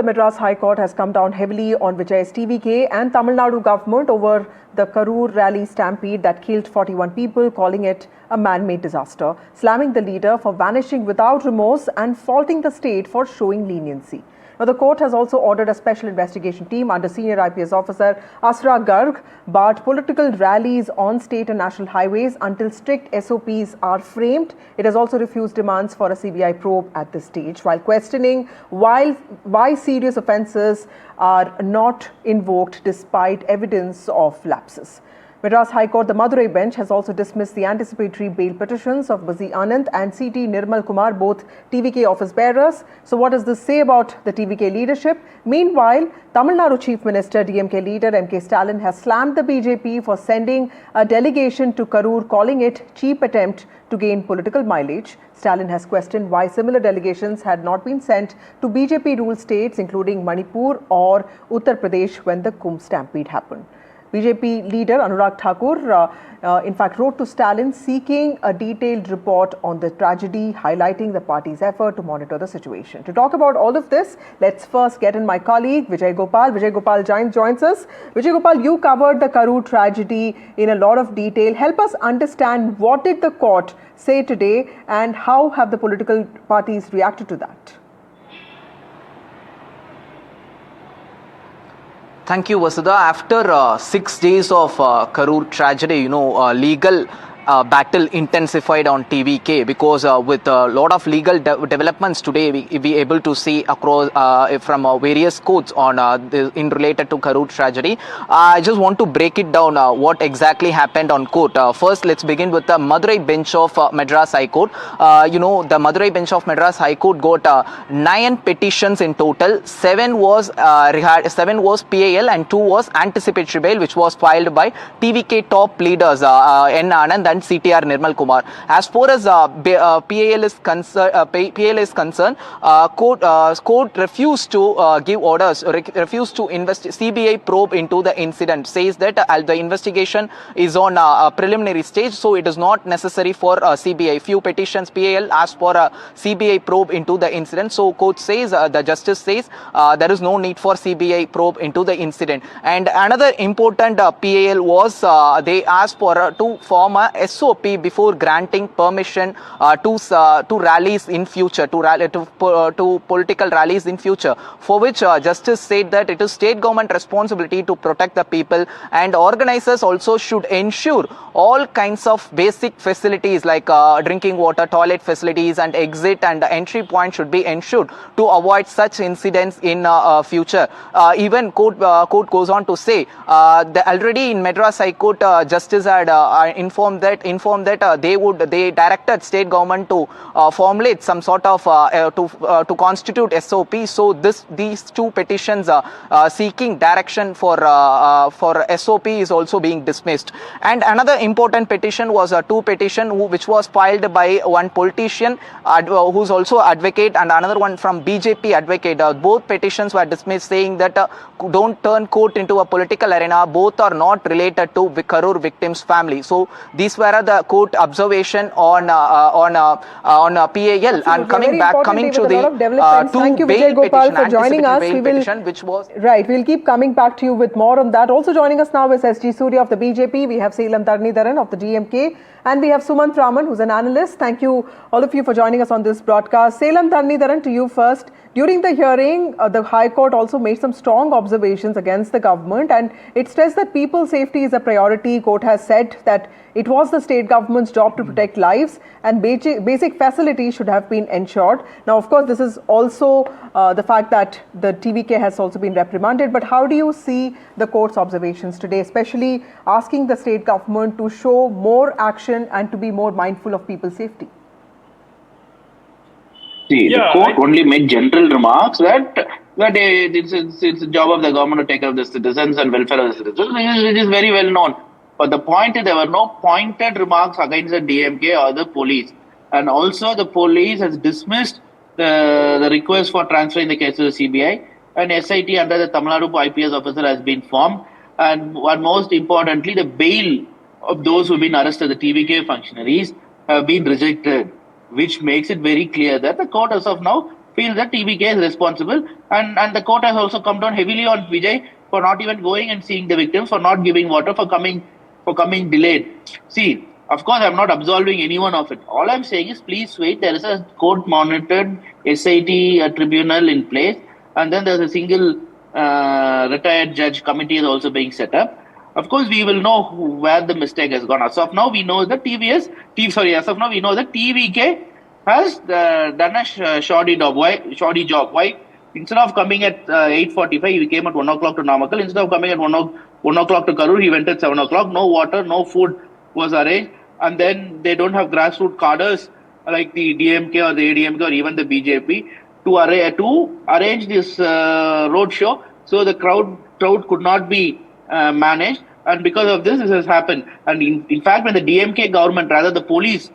the Madras High Court has come down heavily on Vijay's TVK and Tamil Nadu government over the Karur rally stampede that killed 41 people, calling it a man-made disaster, slamming the leader for vanishing without remorse and faulting the state for showing leniency. Now, the court has also ordered a special investigation team under senior IPS officer Asra Garg barred political rallies on state and national highways until strict SOPs are framed. It has also refused demands for a CBI probe at this stage, while questioning why serious offences are not invoked despite evidence of lapses. Madras High Court, the Madurai bench, has also dismissed the anticipatory bail petitions of Bazi Anand and CT Nirmal Kumar, both TVK office bearers. So what does this say about the TVK leadership? Meanwhile, Tamil Nadu Chief Minister DMK leader MK Stalin has slammed the BJP for sending a delegation to Karur, calling it cheap attempt to gain political mileage. Stalin has questioned why similar delegations had not been sent to BJP-ruled states, including Manipur or Uttar Pradesh, when the Kumbh Stampede happened. BJP leader Anurag Thakur, in fact, wrote to Stalin seeking a detailed report on the tragedy, highlighting the party's effort to monitor the situation. To talk about all of this, let's first get in my colleague, Vijay Gopal. Vijay Gopal joins us. Vijay Gopal, you covered the Karur tragedy in a lot of detail. Help us understand, what did the court say today and how have the political parties reacted to that? Thank you, Vasudha. After 6 days of Karur tragedy, legal battle intensified on TVK, because with a lot of legal developments today, we able to see across from various courts on in related to Karur tragedy. I just want to break it down what exactly happened on court. First, let's begin with the Madurai bench of Madras High Court. The Madurai bench of Madras High Court got 9 petitions in total. 7 was PAL and 2 was anticipatory bail, which was filed by TVK top leaders N. Anand and CTR Nirmal Kumar. As far as PAL is concerned, court refused to give orders, refused to CBI probe into the incident. Says that the investigation is on a preliminary stage, so it is not necessary for CBI. Few petitions PAL asked for a CBI probe into the incident. So court says, the justice says, there is no need for CBI probe into the incident. And another important PAL was they asked for to form a SOP before granting permission to rallies in future, to political rallies in future, for which justice said that it is state government responsibility to protect the people, and organizers also should ensure all kinds of basic facilities like drinking water, toilet facilities and exit and entry point should be ensured to avoid such incidents in future. Even court goes on to say that already in Madras High Court, justice had informed that they directed state government to formulate some sort of to constitute SOP. So these 2 petitions seeking direction for SOP is also being dismissed. And another important petition was a 2 petition which was filed by one politician who's also advocate, and another one from BJP advocate. Both petitions were dismissed, saying that don't turn court into a political arena. Both are not related to Karur victims' family. So these were the court observation on PAL. Absolutely. And coming to the 2 Thank you, bail Vijay Gopal, petition, for joining us. Petition, which was right. We'll keep coming back to you with more on that. Also joining us now is SG Surya of the BJP. We have Selam Tarnidharan of the DMK. And we have Sumant Raman, who's an analyst. Thank you, all of you, for joining us on this broadcast. Selam Tarnidharan, to you first. During the hearing, the High Court also made some strong observations against the government, and it stressed that people's safety is a priority. Court has said that it was the state government's job to protect lives and basic facilities should have been ensured. Now, of course, this is also the fact that the TVK has also been reprimanded. But how do you see the court's observations today, especially asking the state government to show more action and to be more mindful of people's safety? See, the court only made general remarks that it's the job of the government to take care of the citizens and welfare of the citizens, which is very well known. But the point is, there were no pointed remarks against the DMK or the police. And also, the police has dismissed the request for transferring the case to the CBI. An SIT under the Tamil Nadu IPS officer has been formed. And most importantly, the bail of those who have been arrested, the TVK functionaries, have been rejected, which makes it very clear that the court as of now feels that TVK is responsible, and the court has also come down heavily on Vijay for not even going and seeing the victims, for not giving water, for coming delayed. See, of course, I'm not absolving anyone of it. All I'm saying is, please wait. There is a court-monitored SIT tribunal in place, and then there's a single retired judge committee is also being set up. Of course, we will know where the mistake has gone. As of now, we know that as of now, we know that TVK has done a shoddy job. Why? Instead of coming at 8:45, he came at 1 o'clock to Namakkal. Instead of coming at 1 o'clock to Karur, he went at 7 o'clock. No water, no food was arranged. And then they don't have grassroots cadres like the DMK or the ADMK or even the BJP to arrange this road show. So the crowd could not be managed. And because of this has happened. And in fact, when the DMK government, rather the police,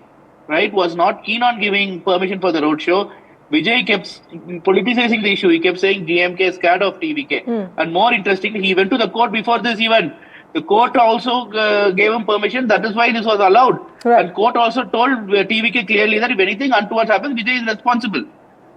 right, was not keen on giving permission for the roadshow, Vijay kept politicizing the issue. He kept saying DMK is scared of TVK. And more interestingly, he went to the court before this event. The court also gave him permission. That is why this was allowed. Right. And court also told TVK clearly that if anything untoward happens, Vijay is responsible.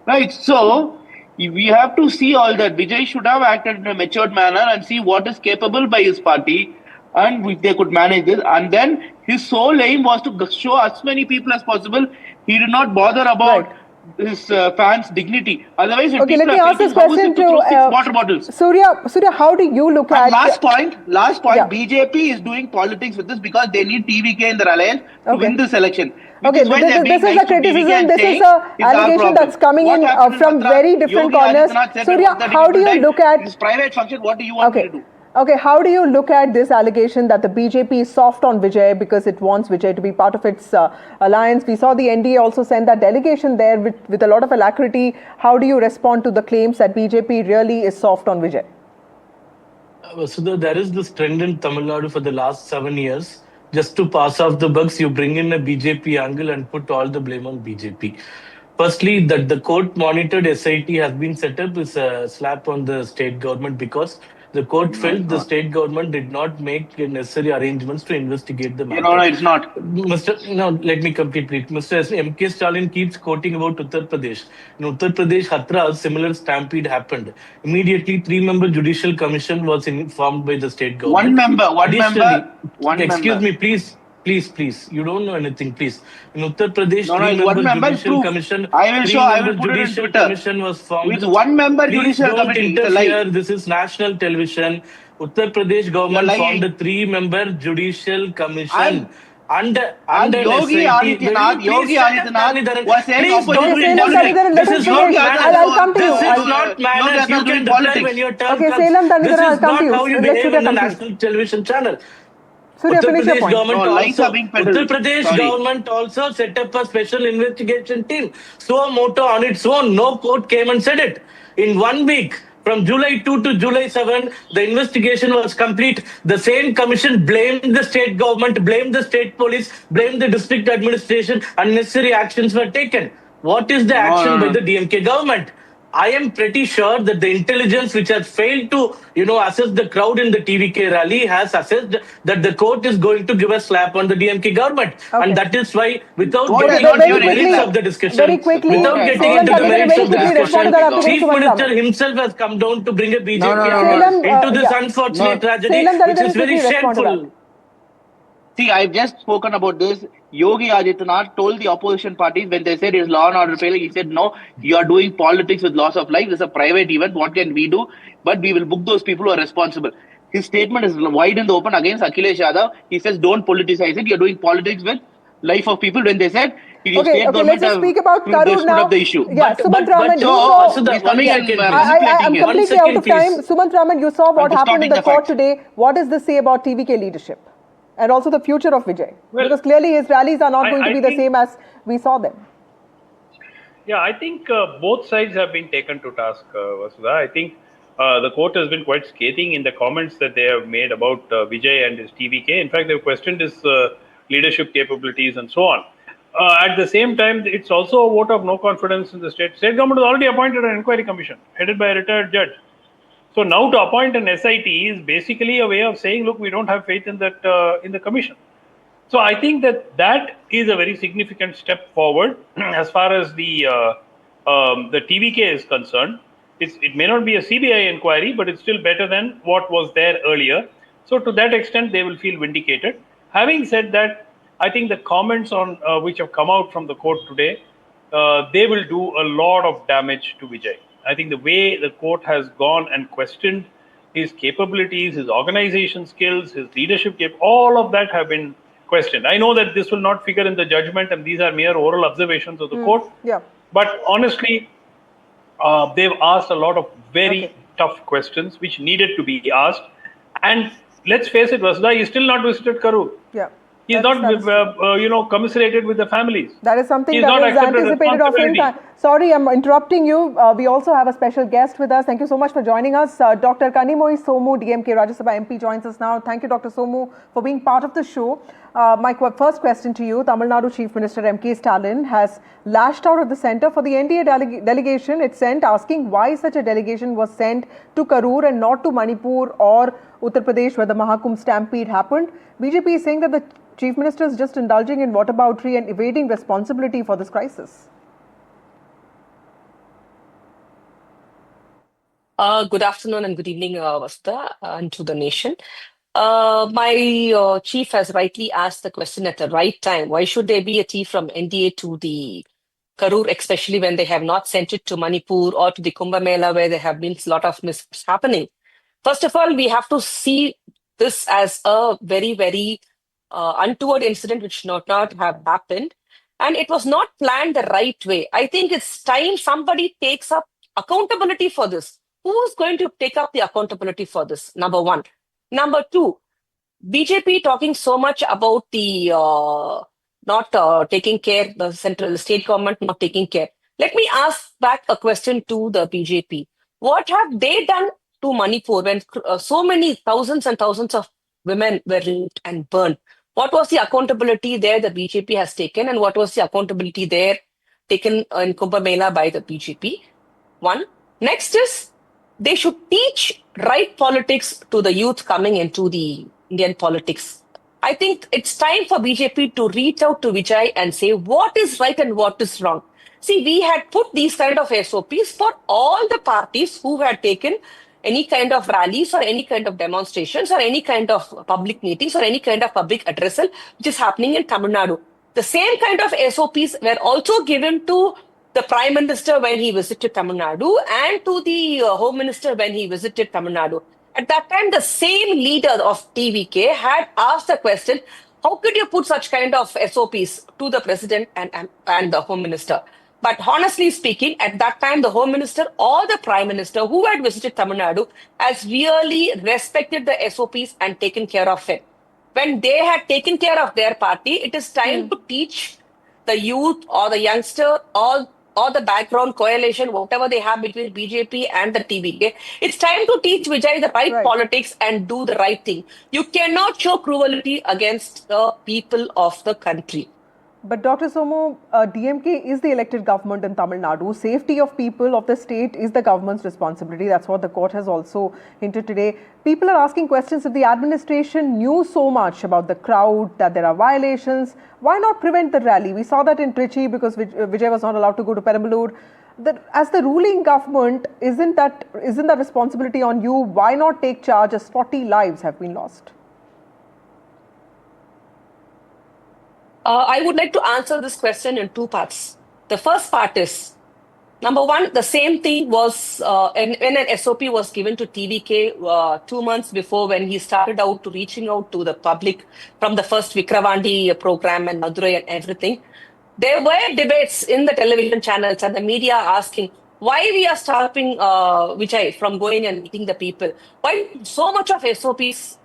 Right. So we have to see all that. Vijay should have acted in a matured manner and see what is capable by his party, and if they could manage this. And then his sole aim was to show as many people as possible. He did not bother about his fans' dignity. Otherwise, if Okay, let people me are ask this fainting, how is question it to throw 6 to water bottles? Surya, how do you look And at... last point, Yeah. BJP is doing politics with this because they need TVK in their alliance to Okay. win this election. Okay, this is a criticism, this is a allegation that's coming in from very different corners. Surya, how do you look at... This private function, what do you want me to do? Okay, how do you look at this allegation that the BJP is soft on Vijay because it wants Vijay to be part of its alliance? We saw the NDA also send that delegation there with a lot of alacrity. How do you respond to the claims that BJP really is soft on Vijay? So there is this trend in Tamil Nadu for the last 7 years. Just to pass off the bugs, you bring in a BJP angle and put all the blame on BJP. Firstly, that the court-monitored SIT has been set up is a slap on the state government because the court felt the state government did not make necessary arrangements to investigate the matter. No, it's not. Let me complete, please. Mr. MK Stalin keeps quoting about Uttar Pradesh. In Uttar Pradesh, Hathras, similar stampede happened. Immediately, 3-member judicial commission was formed by the state government. Excuse me, please. Please. You don't know anything, please. In Uttar Pradesh, 3-member judicial commission. I will put it on Twitter. Commission was formed. With 1-member judicial committee. Don't interfere. This is national television. Uttar Pradesh government formed a 3-member judicial commission. Under Yogi Adityanath was saying opposition This is not manners. You can reply when your turn comes. This is not how you behave in the national television channel. Surya, Uttar finish your Pradesh point. Uttar Pradesh government also set up a special investigation team. So moto on its own, no court came and said it. In 1 week, from July 2 to July 7, the investigation was complete. The same commission blamed the state government, blamed the state police, blamed the district administration. Unnecessary actions were taken. What is the action by the DMK government? I am pretty sure that the intelligence which has failed to, assess the crowd in the TVK rally has assessed that the court is going to give a slap on the DMK government. Okay. And that is why, without Very getting into the quickly, merits of the discussion, very quickly, without getting into the merits of the discussion, Chief Minister himself has come down to bring a BJP into this unfortunate tragedy, which is very shameful. See, I've just spoken about this. Yogi Adityanath told the opposition parties when they said his law and order failing, he said, no, you are doing politics with loss of life. This is a private event. What can we do? But we will book those people who are responsible. His statement is wide in the open against Akhilesh Yadav. He says, don't politicize it. You're doing politics with life of people. When they said, Okay, let's just speak about Karur now. The issue. Yeah, Sumant Raman, I'm completely out of time. Sumant Raman, you saw what happened in the court today. What does this say about TVK leadership? And also the future of Vijay? Because clearly his rallies are not going to be the same as we saw them. Yeah, I think both sides have been taken to task, Vasudha. I think the court has been quite scathing in the comments that they have made about Vijay and his TVK. In fact, they've questioned his leadership capabilities and so on. At the same time, it's also a vote of no confidence in the state. State government has already appointed an inquiry commission headed by a retired judge. So now to appoint an SIT is basically a way of saying, look, we don't have faith in that in the commission. So I think that is a very significant step forward as far as the the TVK is concerned, it may not be a CBI inquiry, but it's still better than what was there earlier. So to that extent, they will feel vindicated. Having said that, I think the comments on which have come out from the court today, they will do a lot of damage to Vijay. I think the way the court has gone and questioned his capabilities, his organization skills, his leadership, all of that have been questioned. I know that this will not figure in the judgment, and these are mere oral observations of the court. Yeah. But honestly, they've asked a lot of very tough questions which needed to be asked. And let's face it, Vasudha, he's still not visited Karur. Yeah. He's not, commiserated with the families. That is something He's that not is accepted anticipated of him. responsibility. Sorry, I'm interrupting you. We also have a special guest with us. Thank you so much for joining us. Dr. Kanimoy Somu, DMK Rajya Sabha MP, joins us now. Thank you, Dr. Somu, for being part of the show. My first question to you, Tamil Nadu Chief Minister MK Stalin has lashed out at the centre for the NDA delegation it sent, asking why such a delegation was sent to Karur and not to Manipur or Uttar Pradesh, where the Mahakumbh Stampede happened. BJP is saying that the Chief Minister is just indulging in whataboutery and evading responsibility for this crisis. Good afternoon and good evening, Vasudha, and to the nation. My chief has rightly asked the question at the right time. Why should there be a tea from NDA to the Karur, especially when they have not sent it to Manipur or to the Kumbh Mela, where there have been a lot of mishaps happening? First of all, we have to see this as a very, very untoward incident which should not have happened. And it was not planned the right way. I think it's time somebody takes up accountability for this. Who is going to take up the accountability for this? Number one. Number two, BJP talking so much about the not taking care, the state government not taking care. Let me ask back a question to the BJP. What have they done to Manipur when so many thousands and thousands of women were raped and burned? What was the accountability there the BJP has taken, and what was the accountability there taken in Kumbh Mela by the BJP? One. Next is, they should teach right politics to the youth coming into the Indian politics. I think it's time for BJP to reach out to Vijay and say what is right and what is wrong. See, we had put these kind of SOPs for all the parties who had taken any kind of rallies or any kind of demonstrations or any kind of public meetings or any kind of public addressal which is happening in Tamil Nadu. The same kind of SOPs were also given to the Prime Minister when he visited Tamil Nadu and to the Home Minister when he visited Tamil Nadu. At that time, the same leader of TVK had asked the question, how could you put such kind of SOPs to the President and the Home Minister? But honestly speaking, at that time, the Home Minister or the Prime Minister who had visited Tamil Nadu has really respected the SOPs and taken care of it. When they had taken care of their party, it is time to teach the youth or the youngster or the background coalition, whatever they have between BJP and the TVK. It's time to teach Vijay the right politics and do the right thing. You cannot show cruelty against the people of the country. But Dr. Somu, DMK is the elected government in Tamil Nadu. Safety of people of the state is the government's responsibility. That's what the court has also hinted today. People are asking questions. If the administration knew so much about the crowd, that there are violations, why not prevent the rally? We saw that in Trichy because Vijay was not allowed to go to Perambalur. As the ruling government, isn't that responsibility on you? Why not take charge as 40 lives have been lost? I would like to answer this question in two parts. The first part is, number one, the same thing was when an SOP was given to TVK 2 months before, when he started out to reaching out to the public from the first Vikravandi program and Madurai and everything. There were debates in the television channels and the media asking why we are stopping Vijay from going and meeting the people. Why so much of SOPs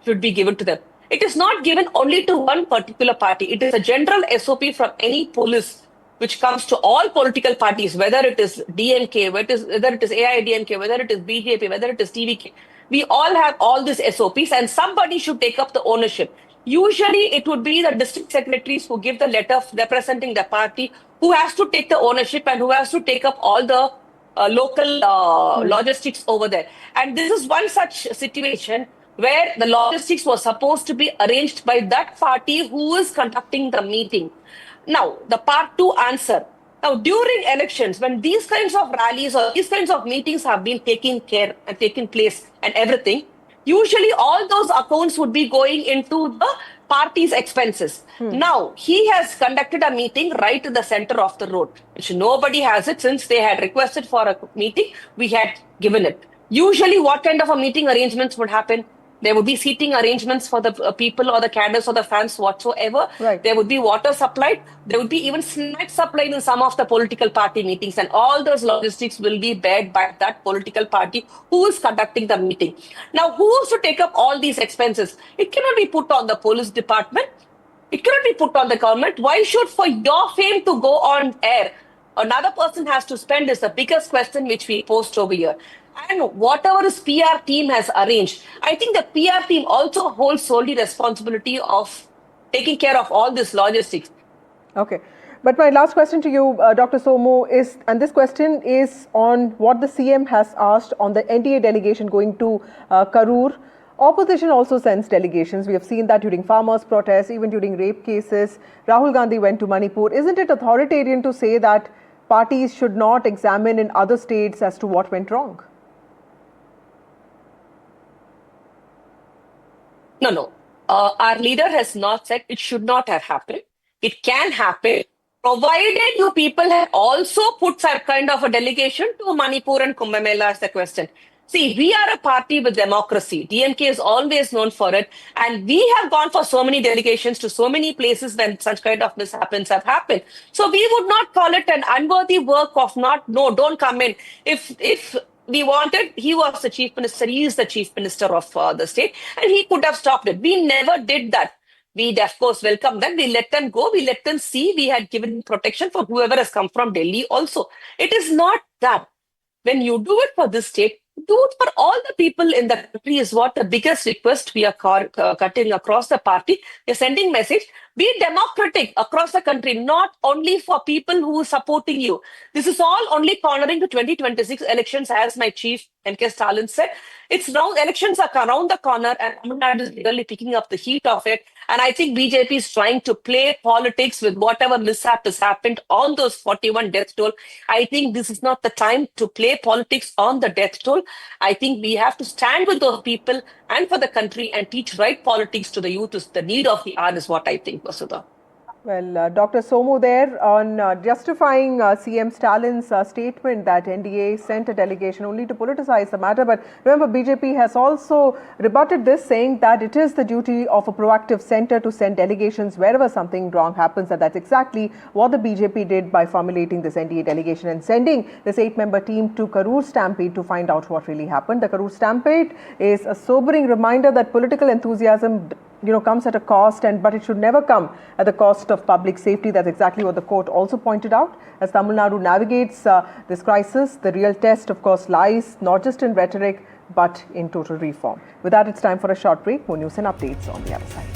should be given to them? It is not given only to one particular party. It is a general SOP from any police which comes to all political parties, whether it is DMK, whether it is AIDMK, whether it is BJP, whether it is TVK. We all have all these SOPs and somebody should take up the ownership. Usually it would be the district secretaries who give the letter representing the party, who has to take the ownership and who has to take up all the local logistics over there. And this is one such situation where the logistics was supposed to be arranged by that party who is conducting the meeting. Now, the part two answer. Now, during elections, when these kinds of rallies or these kinds of meetings have been taking place and everything, usually all those accounts would be going into the party's expenses. Now, he has conducted a meeting right in the center of the road, which nobody has it. Since they had requested for a meeting, we had given it. Usually, what kind of a meeting arrangements would happen? There would be seating arrangements for the people or the cadres or the fans whatsoever. Right. There would be water supplied. There would be even snacks supplied in some of the political party meetings. And all those logistics will be bared by that political party who is conducting the meeting. Now, who is to take up all these expenses? It cannot be put on the police department. It cannot be put on the government. Why should, for your fame to go on air, another person has to spend is the biggest question which we post over here. And whatever his PR team has arranged, I think the PR team also holds solely responsibility of taking care of all this logistics. Okay. But my last question to you, Dr. Somu, is, and this question is on what the CM has asked on the NDA delegation going to Karur. Opposition also sends delegations. We have seen that during farmers' protests, even during rape cases. Rahul Gandhi went to Manipur. Isn't it authoritarian to say that parties should not examine in other states as to what went wrong? No. Our leader has not said it should not have happened. It can happen, provided you people have also put some kind of a delegation to Manipur and Kumbh Mela as the question. See, we are a party with democracy. DMK is always known for it. And we have gone for so many delegations to so many places when such kind of mishaps have happened. So we would not call it an unworthy work of don't come in. If we wanted, he was the chief minister, he is the chief minister of the state, and he could have stopped it. We never did that. We, of course, welcome them. We let them go. We let them see. We had given protection for whoever has come from Delhi also. It is not that. When you do it for this state, do it for all the people in the country is what the biggest request we are cutting across the party. We're sending message. Be democratic across the country, not only for people who are supporting you. This is all only cornering the 2026 elections, as my chief MK Stalin said. It's now elections are around the corner, and Nadu is really picking up the heat of it. And I think BJP is trying to play politics with whatever mishap has happened on those 41 death toll. I think this is not the time to play politics on the death toll. I think we have to stand with those people and for the country and teach right politics to the youth. Is the need of the hour is what I think, Vasudha. Well, Dr. Somu there on justifying CM Stalin's statement that NDA sent a delegation only to politicize the matter. But remember, BJP has also rebutted this, saying that it is the duty of a proactive centre to send delegations wherever something wrong happens. And that's exactly what the BJP did by formulating this NDA delegation and sending this 8-member team to Karur Stampede to find out what really happened. The Karur Stampede is a sobering reminder that political enthusiasm comes at a cost, but it should never come at the cost of public safety. That's exactly what the court also pointed out. As Tamil Nadu navigates this crisis, the real test, of course, lies not just in rhetoric, but in total reform. With that, it's time for a short break. More news and updates on the other side.